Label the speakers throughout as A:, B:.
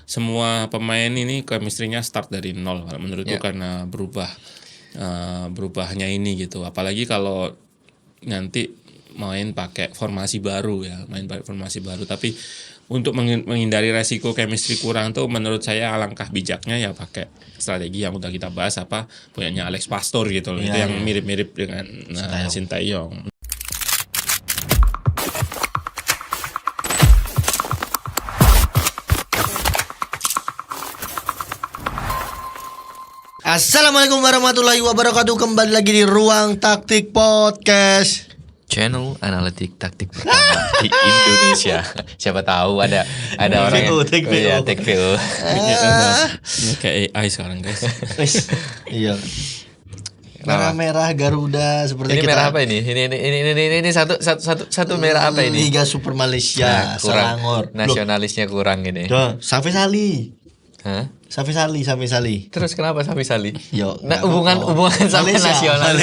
A: semua pemain ini chemistry-nya start dari nol kalau menurutku karena berubahnya ini gitu. Apalagi kalau nanti main pakai formasi baru tapi untuk menghindari resiko chemistry kurang tuh menurut saya alangkah bijaknya ya pakai strategi yang udah kita bahas punyanya Alex Pastor gitu loh. Itu yang mirip-mirip dengan Sintayong.
B: Assalamualaikum warahmatullahi wabarakatuh. Kembali lagi di Ruang Taktik Podcast,
C: channel analitik taktik pertama di Indonesia. Siapa tahu ada orang yang TechView.
A: Kayak AI sekarang guys.
B: Iya. Merah-merah Garuda seperti
C: ini
B: kita.
C: Merah apa ini? Ini satu merah apa ini?
B: Liga Super Malaysia, Selangor.
C: Nasionalisnya kurang ini.
B: Safi Sali.
C: Hah?
B: Safi Sali.
C: Terus kenapa Safi Sali?
B: Yo,
C: hubungan sama nasional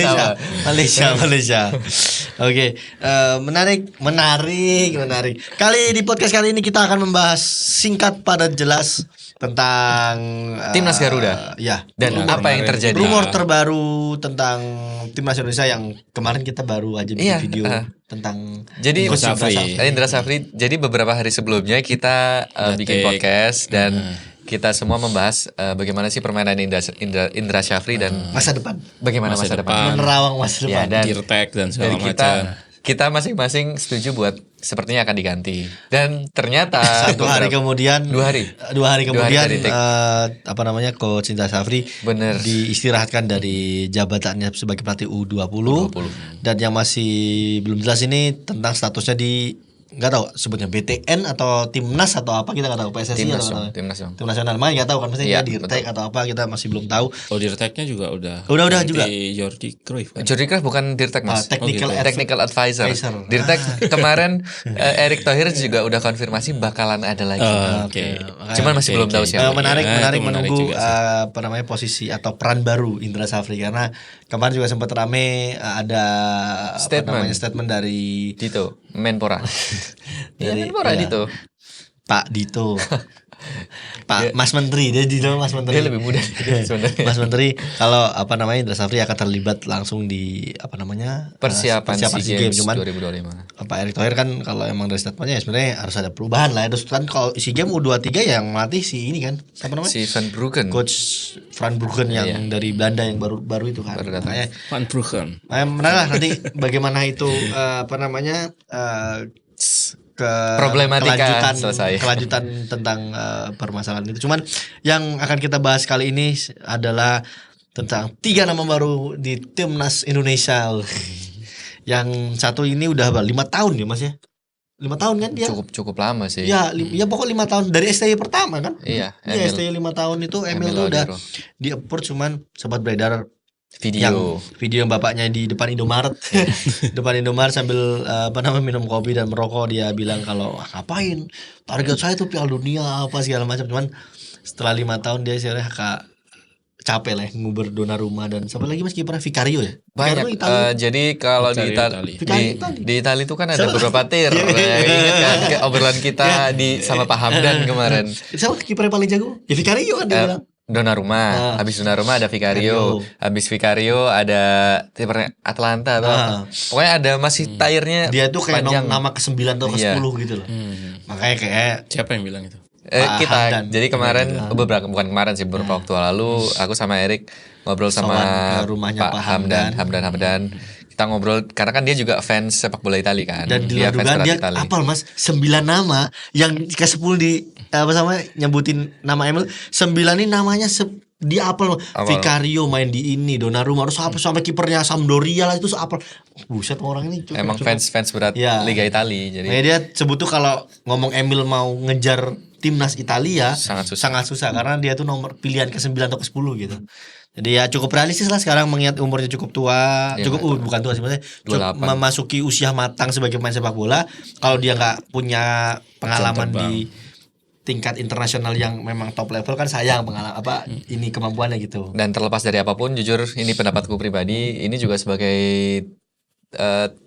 B: Malaysia. Oke, menarik. Kali di podcast kali ini kita akan membahas singkat padat jelas tentang
C: Timnas Garuda.
B: Ya.
C: Dan apa yang terjadi?
B: Rumor terbaru tentang Timnas Indonesia yang kemarin kita baru aja bikin video tentang
C: Indra Safri. Jadi beberapa hari sebelumnya kita bikin podcast dan kita semua membahas bagaimana sih permainan Indra Syafri dan
B: masa depan.
C: Bagaimana masa depan?
B: Menerawang masa depan.
C: Dan
A: Dirtek dan segala macam.
C: Kita masing-masing setuju buat sepertinya akan diganti. Dan ternyata
B: 2 hari kemudian Coach Indra Syafri diistirahatkan dari jabatannya sebagai pelatih U20. Dan yang masih belum jelas ini tentang statusnya di nggak tahu sebutnya BTN atau Timnas atau apa, kita nggak tahu, PSSI atau
C: Tim
B: nasional main nggak tahu kan, maksudnya Dirtek atau apa, kita masih belum tahu.
A: Dirteknya juga udah
B: juga
A: Jordi Cruyff kan?
C: Jordi Cruyff bukan Dirtek mas, technical advisor.
B: Dirtek
C: kemarin Erick Thohir juga udah konfirmasi bakalan ada lagi. Cuman masih belum tahu siapa.
B: Menarik menunggu posisi atau peran baru Indra Syafri, karena kemarin juga sempat rame ada statement dari
C: Dito Menpora.
B: Dito. Pak Dito. Pak Mas Menteri, dia Mas Menteri.
C: Dia lebih muda sebenarnya.
B: Mas Menteri kalau Indra Syafri akan terlibat langsung di
C: persiapan SEA Games
B: cuman
C: 2025.
B: Pak Erick Thohir kan kalau emang dari statementnya sebenarnya harus ada perubahan lah. Terus kan kalau SEA Games U23 yang melatih si ini kan, siapa namanya?
C: Si Van Bruggen.
B: Coach Van Bruggen yang dari Belanda yang baru itu kan.
A: Van Bruggen.
B: Menarik lah nanti bagaimana itu
C: problematika
B: kelanjutan tentang permasalahan itu. Cuman yang akan kita bahas kali ini adalah tentang 3 nama baru di Timnas Indonesia. Yang satu ini udah 5 tahun ya Mas ya? 5 tahun kan dia?
C: Cukup lama sih.
B: Ya pokoknya 5 tahun dari STY pertama kan?
C: Iya.
B: STY 5 tahun itu Emil tuh udah di-approach, cuman sempat beredar video yang bapaknya di depan Indomaret sambil minum kopi dan merokok. Dia bilang kalau ngapain, target saya tuh Piala Dunia apa segala macam. Cuman setelah 5 tahun dia capek lah nguber Donnarumma dan siapa lagi Mas kipernya, Vicario ya.
C: Banyak. Jadi kalau di Italia itu kan ada beberapa tier. Ingat kan obrolan kita sama Pak Hamdan kemarin.
B: Siapa kipernya paling jago? Ya Vicario kan dia bilang.
C: Donnarumma, habis Donnarumma ada Vicario, habis Vicario ada tipernya Atlanta atau apa. Pokoknya ada masih tiernya. Dia tuh kayak
B: nama ke-9 atau ke-10 gitu loh. Makanya kayak
A: siapa yang bilang itu?
C: Kita. Jadi kemarin beberapa waktu lalu aku sama Erik ngobrol sama Pak Hamdan. Kita ngobrol karena kan dia juga fans sepak bola Italia kan.
B: Dan di luar dugaan dia apal Mas 9 nama yang ke-10 di nyebutin nama Emil, 9 ini namanya dia apal. Vicario main di ini, Donnarumma, harus sampai kipernya Sampdoria lah itu apal. Buset orang ini
C: emang fans berat Liga Italia. Jadi
B: dia sebut tuh kalau ngomong Emil mau ngejar Timnas Italia sangat susah karena dia tuh nomor pilihan ke-9 atau ke-10 gitu. Jadi ya cukup realistis lah sekarang mengingat umurnya cukup tua, bukan tua sih, maksudnya memasuki usia matang sebagai pemain sepak bola. Kalau dia nggak punya pengalaman di tingkat internasional yang memang top level kan sayang ini kemampuannya gitu.
C: Dan terlepas dari apapun, jujur ini pendapatku pribadi, ini juga sebagai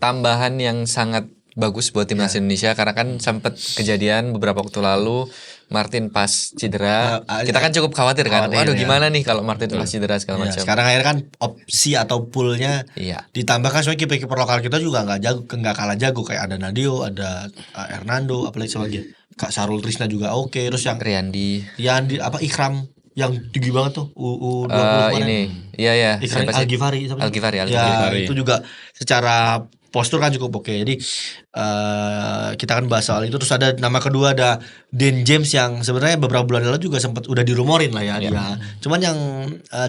C: tambahan yang sangat bagus buat timnas Indonesia, karena kan sempat kejadian beberapa waktu lalu Martin pas cedera, kita kan cukup khawatir kan. Waduh gimana nih kalau Martin pas cedera segala macam.
B: Sekarang akhirnya kan opsi atau poolnya ditambahkan soalnya kiper-kiper lokal kita juga nggak kalah jago, kayak ada Nadio, ada Hernando, apalagi lagi Kak Sarul Trisna juga oke. Terus yang
C: Riyandi
B: apa Ikram yang tinggi banget tuh U20
C: ini. Iya.
B: Ikram Al-Ghifari. Ya, itu juga secara postur kan cukup oke. Jadi kita kan bahas soal itu. Terus ada nama kedua, ada Dan James yang sebenarnya beberapa bulan lalu juga sempat udah dirumorin lah ya dia. Cuman yang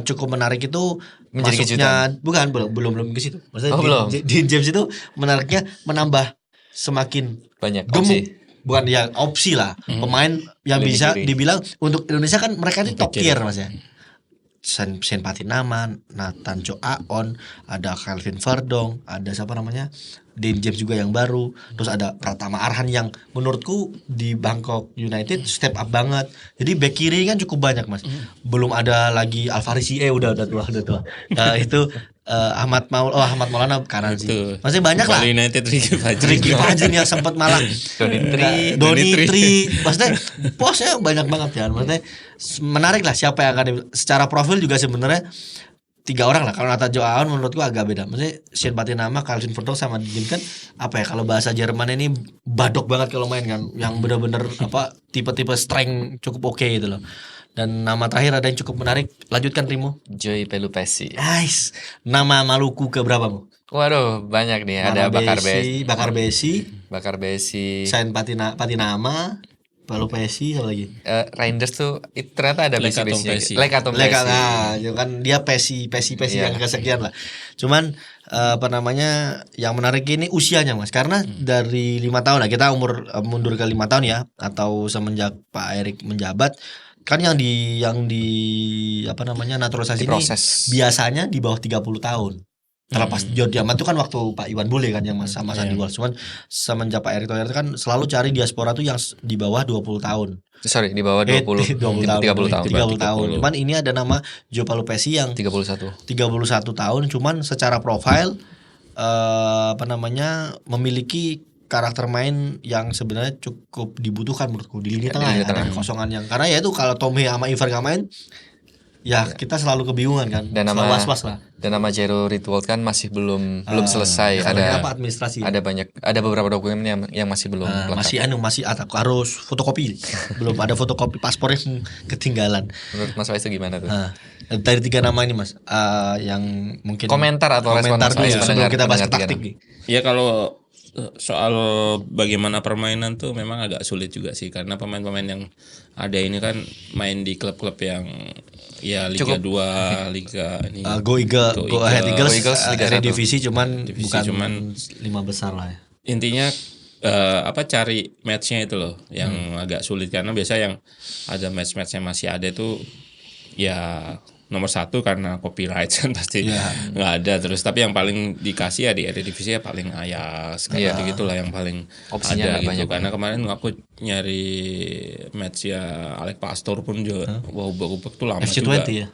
B: cukup menarik itu
C: menjadi kejutan.
B: Bukan, belum ke situ. Maksudnya Dan James itu menariknya menambah semakin
C: banyak
B: opsi. Bukan ya opsi lah. Pemain yang bisa dibilang untuk Indonesia kan mereka ini top tier Mas ya. Sen Patinama, Nathan Jo Aon, ada Kelvin Verdong, ada siapa namanya Dan James juga yang baru, terus ada Pratama Arhan yang menurutku di Bangkok United step up banget. Jadi back kiri kan cukup banyak Mas. Belum ada lagi Alvarez udah tua. Itu Ahmad Maulana kanan sih. Masih banyak lah.
A: United
B: Ricky Fajrin yang sempat malah Doni Tri. Maksudnya posnya banyak banget ya. Maksudnya menarik lah siapa yang akan secara profil juga sebenarnya 3 orang lah. Kalau Nathan Jo Aon menurutku agak beda. Maksudnya Sen Patinama, Kelvin Verdong sama Jim kan apa ya, kalau bahasa Jerman ini badok banget kalau main kan. Yang benar-benar tipe-tipe strength cukup oke gitu loh. Dan nama terakhir ada yang cukup menarik. Lanjutkan Rimo.
C: Joy Pelupesi.
B: Nice. Nama Maluku ke berapa Bu?
C: Waduh banyak nih. Ada Bakar Besi.
B: Sen Patinama, Pelupesi apa lagi?
C: Reinders tuh ternyata ada besi-besinya. Lekatom Pesi.
B: Nah, kan dia pesi yang kesekian lah. Cuman yang menarik ini usianya Mas, karena dari 5 tahun lah, kita mundur ke 5 tahun ya, atau semenjak Pak Erik menjabat kan yang di naturalisasi ini biasanya di bawah 30 tahun. Terlepas Jordi Amat itu kan waktu Pak Iwan Bule kan yang sama Sandy Walsh. Cuman semenjak Pak Erick Thohir itu kan selalu cari diaspora tuh yang di bawah 20 tahun.
C: Sorry, di bawah 30
B: tahun. Cuman ini ada nama Joe Pelupesi yang 31 tahun, cuman secara profil memiliki karakter main yang sebenarnya cukup dibutuhkan menurutku di lini tengah ya, ada kekosongan yang, karena ya itu kalau Tommy sama Ivar gak main ya kita selalu kebingungan kan, dan nama was-was lah.
C: Dan nama Jero Ritwold kan masih belum selesai. Ada
B: administrasi.
C: Ada beberapa dokumen yang masih belum lengkap.
B: Masih harus fotokopi. Belum ada fotokopi paspor yang ketinggalan.
C: Menurut Mas Faiz itu gimana tuh?
B: Dari 3 nama ini Mas, yang mungkin
C: komentar respon
B: sebelum kita bahas taktik nih.
A: Ya kalau soal bagaimana permainan tuh memang agak sulit juga sih, karena pemain-pemain yang ada ini kan main di klub-klub yang ya Liga 2, Liga ini.
B: Go Ahead Eagles Liga divisi bukan 5 besar lah ya.
A: Intinya cari matchnya itu loh yang agak sulit, karena biasa yang ada match-match yang masih ada itu ya nomor 1 karena copyright kan pasti nggak ada terus, tapi yang paling dikasih ya di Eredivisie ya paling Ajax kayak gitulah yang paling opsinya ada gitu. Banyak karena kemarin aku nyari match ya Alex Pastor pun juga ubah-ubah tuh lama
B: FC20
A: juga.
B: Ya?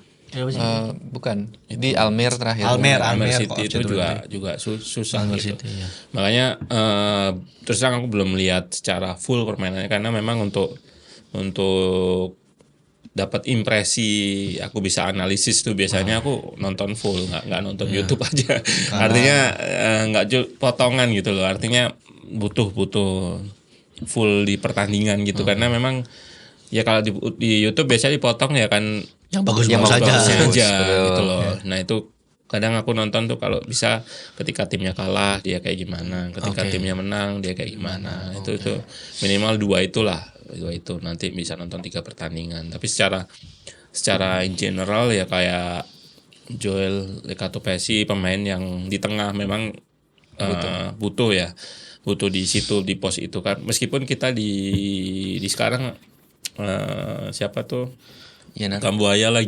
C: Bukan di Almer terakhir.
A: Almer City itu juga susah gitu. City, ya. Makanya terus terang aku belum melihat secara full permainannya, karena memang untuk dapat impresi aku bisa analisis tuh biasanya aku nonton full, nggak nonton YouTube aja. Artinya nggak potongan gitu loh, artinya butuh full di pertandingan gitu. Karena memang ya kalau di YouTube biasanya dipotong ya kan
B: yang bagus
A: aja gitu loh. Nah itu kadang aku nonton tuh kalau bisa ketika timnya kalah dia kayak gimana, ketika timnya menang dia kayak gimana. Itu minimal 2 itulah. Itu nanti bisa nonton 3 pertandingan. Tapi secara in general ya kayak Joel Lekatopesi, pemain yang di tengah memang butuh di situ, di pos itu kan. Meskipun kita di sekarang siapa tuh Kambuaya lagi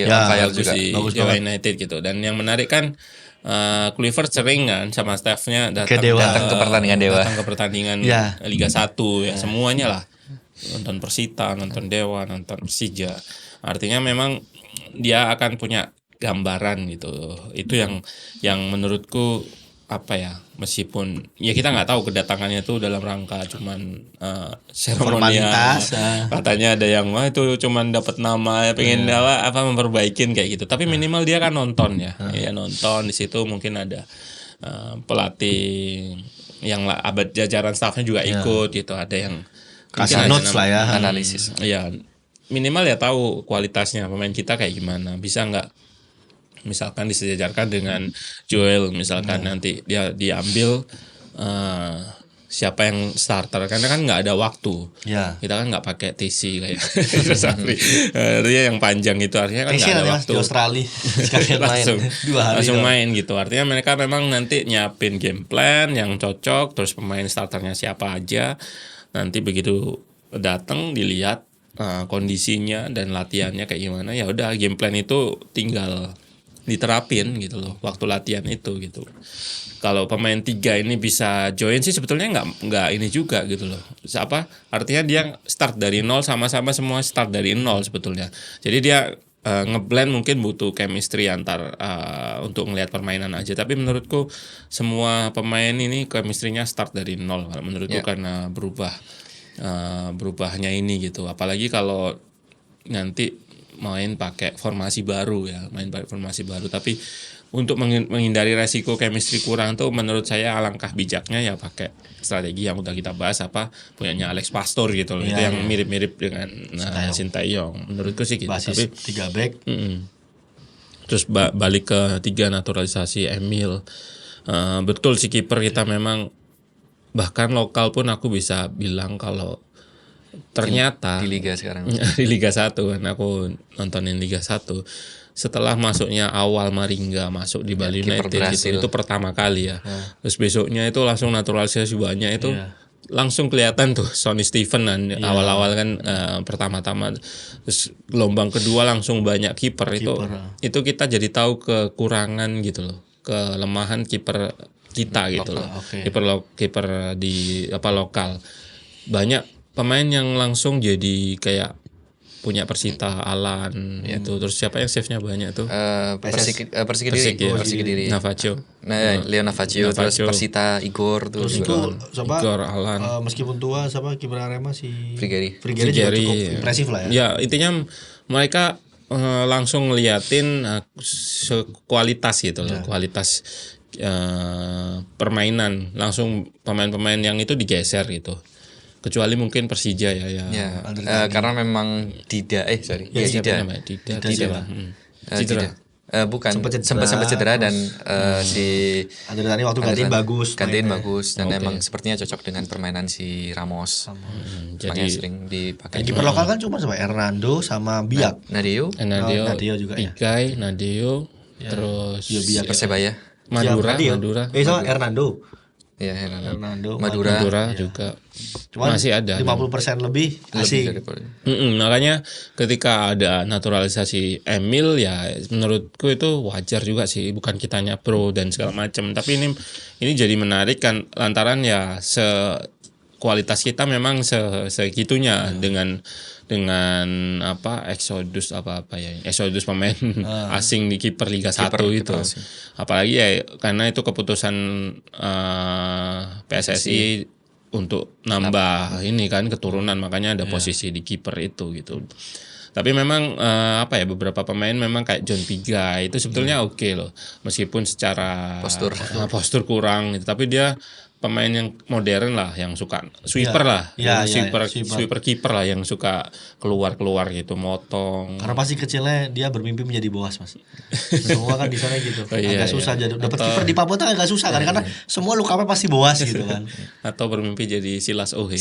C: kayak juga
A: bagus United gitu. Dan yang menarik kan Kluivert sering kan sama staffnya datang
C: ke pertandingan Dewa,
A: datang ke pertandingan Liga 1 ya semuanya lah, nonton Persita, nonton Dewa, nonton Persija. Artinya memang dia akan punya gambaran gitu. Itu yang menurutku apa ya, meskipun ya kita nggak tahu kedatangannya itu dalam rangka cuman seremonial, katanya ada yang wah itu cuman dapat nama ya pengen apa memperbaikin kayak gitu, tapi minimal dia kan nonton ya nonton di situ, mungkin ada pelatih yang abad jajaran staffnya juga ikut gitu, ada yang
B: kasih notes lah ya,
C: analisis
A: ya minimal ya tahu kualitasnya pemain kita kayak gimana, bisa nggak misalkan disejajarkan dengan Joel misalkan nanti dia diambil siapa yang starter, karena kan nggak ada waktu kita kan nggak pakai TC kayak dia yang panjang gitu, artinya kan nggak ada waktu
B: di Australia
A: langsung main gitu, artinya mereka memang nanti nyiapin game plan yang cocok, terus pemain starternya siapa aja, nanti begitu datang dilihat kondisinya dan latihannya kayak gimana, ya udah game plan itu tinggal diterapin gitu loh waktu latihan itu gitu. Kalau pemain 3 ini bisa join sih sebetulnya nggak ini juga gitu loh. Apa artinya dia start dari nol, sama-sama semua start dari nol sebetulnya. Jadi dia ngeblend mungkin butuh chemistry antar untuk ngelihat permainan aja. Tapi menurutku semua pemain ini chemistry-nya start dari nol menurutku karena berubahnya ini gitu. Apalagi kalau nanti main pakai formasi baru ya, tapi untuk menghindari resiko chemistry kurang tuh menurut saya alangkah bijaknya ya pakai strategi yang udah kita bahas, apa punyanya Alex Pastor gitu loh, itu yang mirip-mirip dengan Sintayong menurutku sih gitu.
B: Tapi 3 back
A: terus balik ke 3 naturalisasi Emil, betul si kiper kita memang, bahkan lokal pun aku bisa bilang kalau ternyata
C: di Liga sekarang
A: di Liga 1 kan aku nontonin Liga 1 setelah masuknya awal Maringga masuk di Bali United gitu, itu pertama kali ya. Terus besoknya itu langsung naturalisasi banyak itu langsung kelihatan tuh Sonny Steven kan awal-awal kan pertama-tama, terus gelombang kedua langsung banyak kiper itu kita jadi tahu kekurangan gitu loh, kelemahan kiper kita gitu loh. Kiper di lokal banyak pemain yang langsung jadi kayak punya Persita, Alan itu, terus siapa yang save-nya banyak tuh?
C: Persik Kediri.
A: Navajo.
C: Leo Navajo, terus Persita Igor tuh.
B: Terus itu
A: Igor, Alan.
B: Meskipun tua siapa kiper Arema si
C: Frigeri
B: juga cukup impresif lah ya.
A: Ya, intinya mereka langsung ngeliatin kualitas gitu loh, kualitas permainan, langsung pemain-pemain yang itu digeser gitu. Kecuali mungkin Persija
C: karena memang Dida bukan sempat cedera dan si
B: Andre Tani waktu gantiin
C: bagus dan emang sepertinya cocok dengan permainan si Ramos. Jadi sering dipakai.
B: Kiper lokal kan cuma sama Hernando sama Biak.
C: Nadeo
B: juga ya.
A: Igai, Nadeo, terus
C: Persebaya.
A: Madura.
B: Sama Hernando.
C: Ya, Hernando.
A: Madura juga.
B: Cuman
A: masih ada
B: 50% lebih asing.
A: Makanya ketika ada naturalisasi Emil ya menurutku itu wajar juga sih, bukan kitanya pro dan segala macam, tapi ini jadi menarik kan lantaran ya kualitas kita memang segitunya dengan exodus pemain asing di kiper Liga 1 itu. Apalagi ya karena itu keputusan PSSI untuk nambah ini kan keturunan, makanya ada posisi di kiper itu gitu. Tapi memang beberapa pemain memang kayak John Pigai itu sebetulnya oke loh, meskipun secara postur kurang gitu, tapi dia pemain yang modern lah, yang suka sweeper sweeper kiper lah, yang suka keluar gitu, motong.
B: Karena pasti kecilnya dia bermimpi menjadi boas, Mas. Semua kan di sana gitu. Agak susah jadi dapat kiper di Papua tuh agak susah kan, karena semua lukanya pasti boas gitu kan.
A: Atau bermimpi jadi Silas Ohe,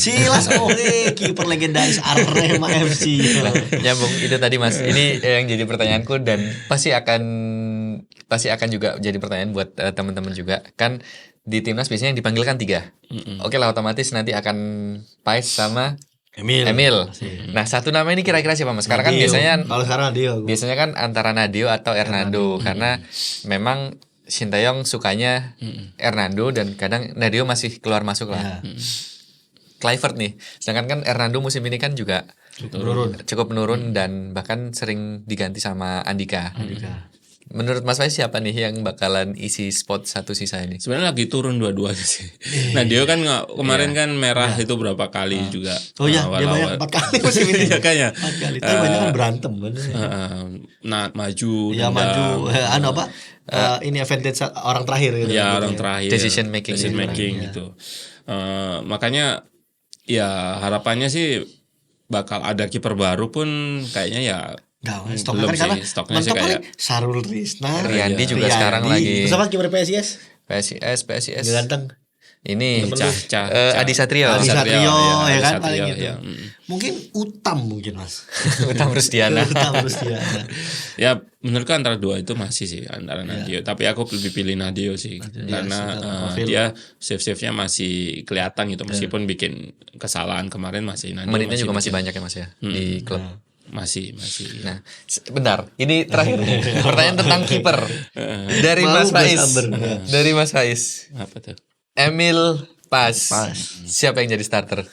B: kiper legendaris Arema FC.
C: Nyambung itu tadi Mas. Ini yang jadi pertanyaanku dan pasti akan juga jadi pertanyaan buat teman-teman juga. Kan di timnas biasanya yang dipanggil kan 3. Oke lah, otomatis nanti akan Pais sama Emil. Nah, satu nama ini kira-kira siapa Mas? Sekarang kan
B: kalau sekarang Nadeo.
C: Biasanya kan antara Nadeo atau Hernando. Karena memang Sintayong sukanya Hernando dan kadang Nadeo masih keluar masuk lah. Kluivert nih. Sedangkan kan Hernando musim ini kan juga cukup menurun dan bahkan sering diganti sama Andika. Menurut Mas Faiz siapa nih yang bakalan isi spot satu sisa ini?
A: Sebenarnya lagi turun dua-duanya sih. Nah dia kan kemarin kan merah itu berapa kali juga.
B: Oh iya, dia banyak 4 kali musim ini.
A: Iya kayaknya.
B: 4 kali. Tapi banyak kan berantem kan.
A: Nah maju.
B: Ya maju apa? Ini advantage orang terakhir gitu.
A: Ya orang terakhir.
C: Decision making
A: gitu. Makanya ya harapannya sih bakal ada kiper baru pun kayaknya ya.
B: Nah, stoknya kan karena
A: stoknya sih
B: mentok
A: kayak
B: paling Sarul Trisna,
C: Riyandi juga sekarang lagi.
B: Terus apa kiper PSIS?
C: PSIS.
B: Ganteng.
C: Ini
A: Cah.
C: Adi Satrio.
B: Adi Satrio ya kan
A: Satrio,
B: paling gitu.
A: ya.
B: Mungkin Utam mungkin Mas.
C: Utam Rusdiana.
B: Utam Rusdiana.
A: Ya menurutku antara dua itu masih sih antara Nadio. Tapi aku lebih pilih Nadio sih karena dia save-nya masih kelihatan gitu meskipun bikin kesalahan kemarin masih Nadio.
C: Menitnya juga masih banyak ya Mas ya di klub.
A: Masih.
C: Nah, bentar. Ini terakhir nih. Pertanyaan tentang kiper dari Mas Faiz. Dari Mas Faiz.
A: Apa tuh?
C: Emil Pas. Siapa yang jadi starter?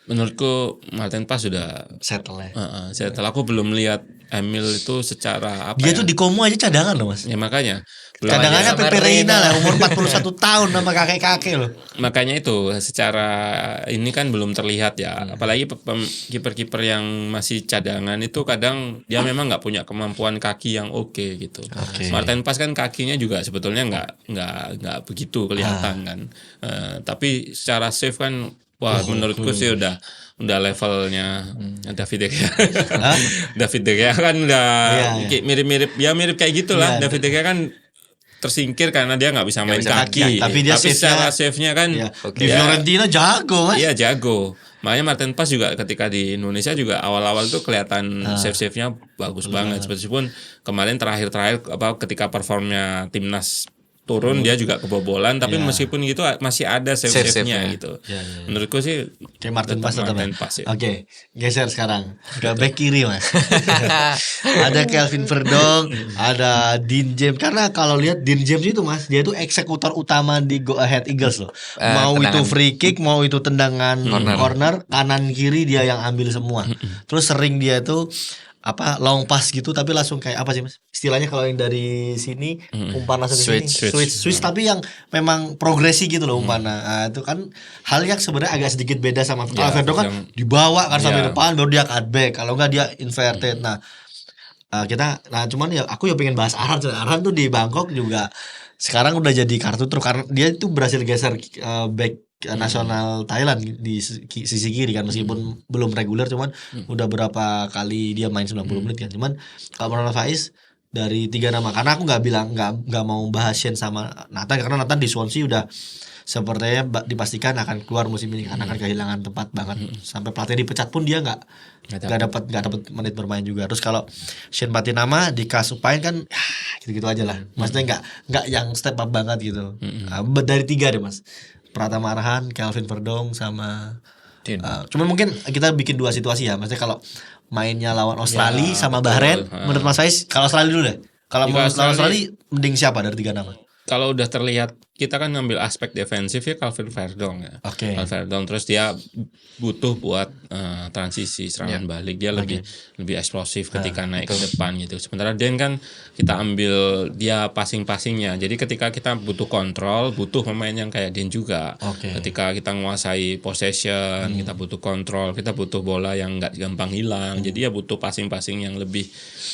A: Menurutku Martin Pas sudah
B: settle ya.
A: Setelah aku belum lihat Emil itu secara apa
B: dia tuh di Como aja cadangan loh Mas.
A: Ya makanya
B: cadangannya Pepe Reina lah umur 41 tahun sama kakek-kakek loh.
A: Makanya itu secara ini kan belum terlihat ya. Apalagi kiper-kiper yang masih cadangan itu kadang dia memang nggak punya kemampuan kaki yang oke gitu. Martin Pas kan kakinya juga sebetulnya nggak begitu kelihatan kan. Tapi secara save kan wah menurutku sih udah levelnya David De Gea. David De Gea kan udah mirip kayak gitulah. David De Gea kan tersingkir karena dia nggak bisa main kaki.
B: Tapi dia
A: secara save-nya kan
B: di Fiorentina jago Mas.
A: Iya jago. Makanya Martin Pas juga ketika di Indonesia juga awal-awal tuh kelihatan save-nya bagus banget. Meskipun kemarin terakhir ketika performnya timnas turun dia juga kebobolan tapi meskipun gitu masih ada save-nya gitu. Menurutku sih
B: kayak Martin Pas
A: ya.
B: Oke, geser sekarang ke back kiri Mas. Ada Kelvin Verdong, ada Dean James. Karena kalau lihat Dean James itu Mas, dia itu eksekutor utama di Go Ahead Eagles loh. Mau itu free kick, mau itu tendangan corner, kanan kiri dia yang ambil semua. Terus sering dia tuh long pass gitu tapi langsung kayak apa sih Mas istilahnya kalau yang dari sini umpan langsung ke sini switch tapi yang memang progresi gitu loh umpannya. Itu kan hal yang sebenarnya agak sedikit beda sama Verdong kan dibawa kan sampai depan baru dia cut back kalau enggak dia inverted. Cuman ya aku pengen bahas Aran tuh di Bangkok juga sekarang udah jadi kartu truk karena dia itu berhasil geser back nasional Thailand di sisi kiri kan meskipun belum reguler cuman udah berapa kali dia main 90 menit kan. Cuman kalau menurut Faiz dari 3 nama karena aku nggak mau bahas Shen sama Nathan karena Nathan di Swansea udah sepertinya dipastikan akan keluar musim ini karena akan kehilangan tempat banget sampai pelatih dipecat pun dia nggak dapat menit bermain juga. Terus kalau Shen Patinama di Kasupain kan gitu-gitu aja lah. Maksudnya nggak yang step up banget gitu. Dari 3 deh Mas. Pratama Arhan, Kelvin Verdong sama cuman mungkin kita bikin 2 situasi ya. Maksudnya kalau mainnya lawan Australia sama Bahrain menurut Mas Faiz kalau Australia dulu deh. Kalau lawan Australia mending siapa dari 3 nama?
A: Kalau udah terlihat kita kan ngambil aspek defensif ya Calvin Verdong ya. Calvin Verdong terus dia butuh buat transisi serangan balik dia lebih eksplosif ketika naik ke depan gitu. Sementara Den kan kita ambil dia passingnya. Jadi ketika kita butuh kontrol, butuh pemain yang kayak Den juga. Ketika kita menguasai possession, kita butuh kontrol, kita butuh bola yang nggak gampang hilang. Jadi ya butuh passing yang lebih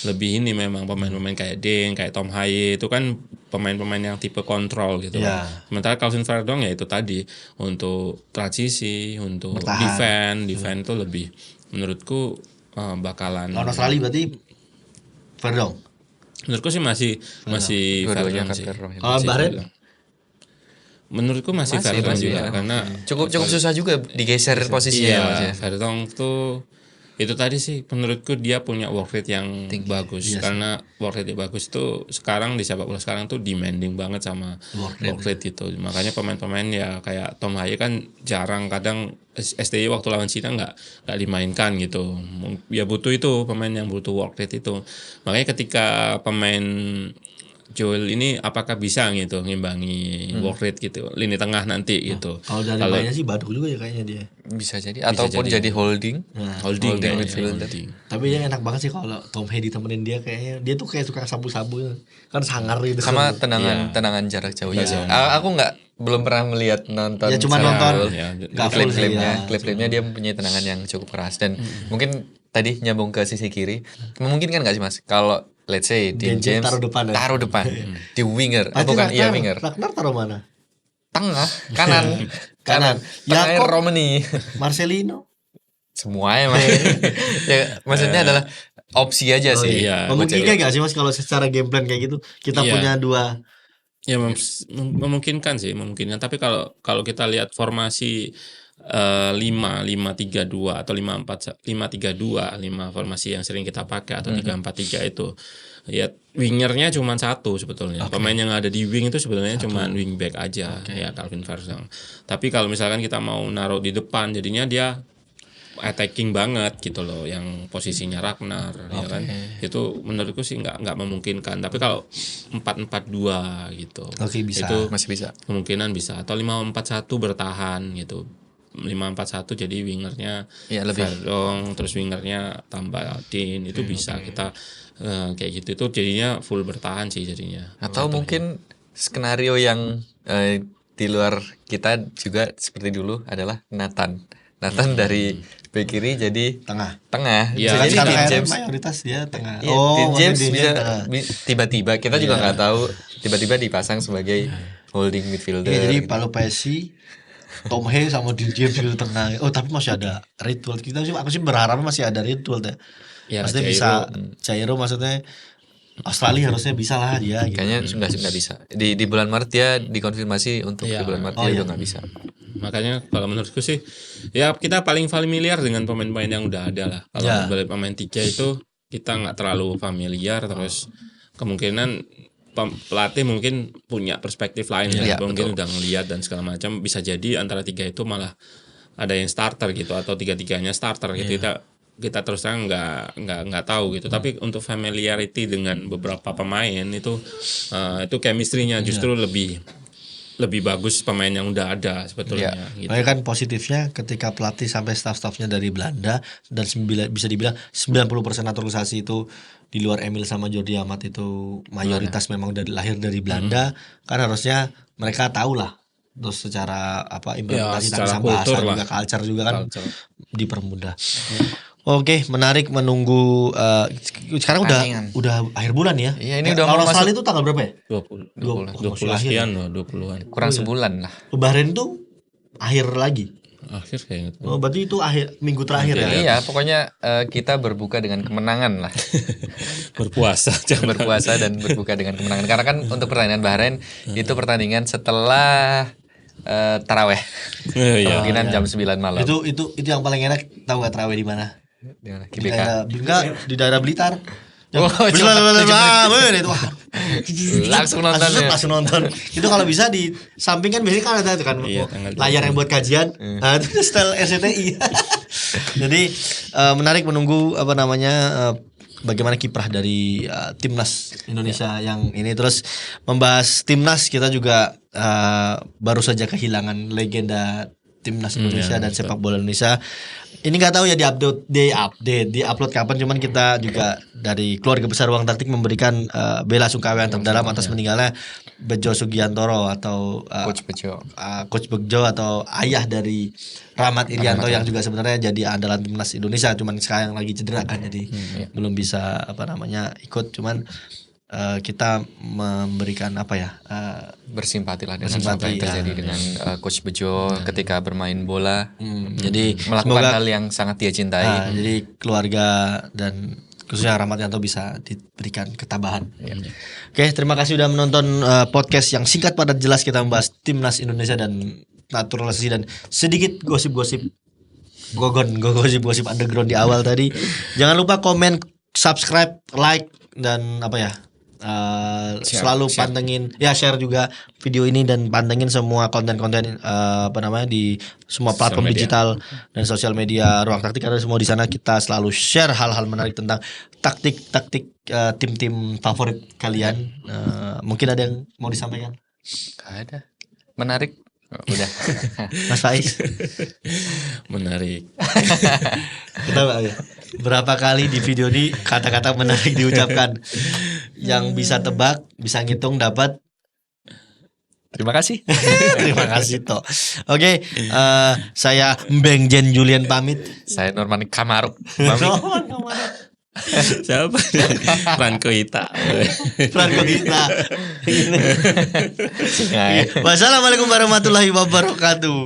A: ini memang pemain-pemain kayak Den, kayak Tom Haye itu kan pemain-pemain yang tipe kontrol gitu. Sementara Calvin Verdong ya itu tadi untuk transisi, untuk defend itu lebih menurutku bakalan.
B: Lawan Australia berarti Verdong.
A: Menurutku sih masih Verdong sih.
B: Kalau Bahrain?
A: Menurutku masih Verdong juga karena
C: cukup susah juga digeser posisinya.
A: Verdong tuh itu tadi sih menurutku dia punya work rate yang bagus karena work rate yang bagus itu sekarang di sepak bola sekarang tuh demanding banget sama work rate itu. Makanya pemain-pemain ya kayak Tom Haye kan jarang kadang STY waktu lawan Cina nggak dimainkan gitu. Ya butuh itu pemain yang butuh work rate itu. Makanya ketika pemain Joel ini apakah bisa gitu ngimbangi work rate gitu lini tengah nanti gitu.
B: Kalau dari mainnya sih Baduk juga ya kayaknya dia.
C: Bisa jadi ataupun jadi holding.
A: Holding kayaknya,
C: midfielder.
A: holding.
B: Tapi yang enak banget sih kalau Tom Hedy ditemenin dia, kayaknya dia tuh kayak suka sabu-sabu kan sangar gitu.
C: Sama tendangan jarak jauhnya sih. Aku belum pernah melihat nonton.
B: Ya cuma nonton.
C: Nggak klip-klipnya dia mempunyai tendangan yang cukup keras dan mungkin tadi nyambung ke sisi kiri, memungkinkan nggak sih Mas kalau let's say Dean James taruh depan di winger, winger.
B: Ragnar taruh mana?
C: Tengah, kanan. Tengahnya Romani,
B: Marcelino.
C: Semuanya main. Ya, maksudnya adalah opsi aja sih.
A: Iya.
B: Memungkinkan nggak sih Mas kalau secara game plan kayak gitu kita punya dua?
A: Ya memungkinkan sih, memungkinkan. Tapi kalau kita lihat formasi 5-5-3-2 atau 5-4-5-3-2, 5 formasi yang sering kita pakai atau 3-4-3 itu ya wingernya cuma satu sebetulnya. Pemain yang ada di wing itu sebetulnya cuma wingback aja ya Calvin Varsang. Tapi kalau misalkan kita mau naruh di depan jadinya dia attacking banget gitu loh, yang posisinya Ragnar ya kan. Itu menurutku sih nggak memungkinkan. Tapi kalau 4-4-2 gitu.
B: Bisa.
A: Itu
C: masih bisa.
A: Kemungkinan bisa, atau 5-4-1 bertahan gitu. 5-4-1 jadi wingernya Verdong, terus wingernya tambah Dean, itu bisa kita kayak gitu, itu jadinya full bertahan sih jadinya.
C: Atau mungkin skenario yang di luar kita juga seperti dulu adalah Nathan dari bek kiri jadi tengah.
A: Ya,
C: jadi Dean James
B: mayoritas dia tengah.
C: Dean James bisa tiba-tiba kita juga nggak tahu tiba-tiba dipasang sebagai holding midfielder.
B: Jadi Paolo Pesci, Tom Hay sama Dean James di tengah. Oh tapi masih ada Ritual. Aku sih berharap masih ada Ritual deh.
A: Ya,
B: maksudnya bisa Jairo, maksudnya Australia harusnya bisa lah dia. Gitu.
C: Kayaknya nggak bisa. Di bulan Maret dia dikonfirmasi untuk di bulan Maret dia udah nggak bisa.
A: Makanya kalau menurutku sih ya kita paling familiar dengan pemain-pemain yang udah ada lah. Kalau balik pemain 3 itu kita nggak terlalu familiar, terus kemungkinan pelatih mungkin punya perspektif lain ya, mungkin udah ngeliat dan segala macam, bisa jadi antara 3 itu malah ada yang starter gitu atau 3-3-nya starter gitu. Kita terus terang nggak tahu gitu. Tapi untuk familiarity dengan beberapa pemain itu chemistry-nya justru lebih bagus pemain yang udah ada sebetulnya. Gitu.
B: Makanya kan positifnya ketika pelatih sampai staff-staffnya dari Belanda dan bisa dibilang 90% naturalisasi itu di luar Emil sama Jordi Amat itu mayoritas memang lahir dari Belanda, kan harusnya mereka tahu lah. Terus secara implementasi
A: secara
B: sama bahasa
A: lah.
B: juga culture juga kan dipermudah. Oke, menarik menunggu. Sekarang udah akhir bulan ya.
C: Iya, ini udah
B: kalau Australia itu tanggal berapa ya?
A: 20 sekian loh, 20-an.
C: Kurang sebulan lah.
B: Bahrain tuh akhir lagi.
A: Akhir kayaknya.
B: Oh, berarti itu minggu terakhir ya?
C: Iya, pokoknya kita berbuka dengan kemenangan lah.
A: Berpuasa
C: dan berbuka dengan kemenangan. Karena kan untuk pertandingan Bahrain itu pertandingan setelah taraweh. Kemungkinan jam 9 malam.
B: Itu yang paling enak, tahu gak taraweh di mana?
C: GBK.
B: Di daerah Blitar.
C: Langsung
B: nonton. Itu kalau bisa di samping kan biasanya kan ada kan layar yang buat kajian. Nah, itu style RCTI. Jadi menarik menunggu bagaimana kiprah dari timnas Indonesia yang ini. Terus membahas timnas, kita juga baru saja kehilangan legenda timnas Indonesia dan sepak bola Indonesia. Ini nggak tahu ya di-upload kapan, cuman kita juga dari keluarga besar Ruang Taktik memberikan bela sungkawa yang terdalam atas meninggalnya Bejo Sugiantoro atau Coach Bejo atau ayah dari Rahmat Irianto yang juga sebenarnya jadi andalan timnas Indonesia, cuman sekarang lagi cedera kan, jadi belum bisa ikut, cuman kita memberikan
C: bersimpati lah dengan apa yang terjadi dengan Coach Bejo ketika bermain bola.
B: Jadi
C: melakukan hal yang sangat dia cintai.
B: Jadi keluarga dan khususnya Rahmat Irianto bisa diberikan ketabahan. Oke, terima kasih sudah menonton podcast yang singkat padat jelas, kita membahas timnas Indonesia dan naturalisasi dan sedikit gosip-gosip gosip underground di awal tadi. Jangan lupa komen, subscribe, like, dan selalu pantengin ya, share juga video ini dan pantengin semua konten-konten di semua platform digital dan sosial media Ruang Taktik, karena semua di sana kita selalu share hal-hal menarik tentang taktik-taktik tim-tim favorit kalian. Mungkin ada yang mau disampaikan?
C: Gak ada. Menarik. Udah.
B: Mas Faiz.
A: Menarik.
B: Kita berapa kali di video ini kata-kata menarik diucapkan. Yang bisa tebak, bisa ngitung dapat.
C: Terima kasih.
B: Terima kasih toh. Oke, saya Mbeng Jen Julian pamit.
C: Saya Norman Kamaruk.
A: Siapa? Franco Ita.
B: Wassalamualaikum warahmatullahi wabarakatuh.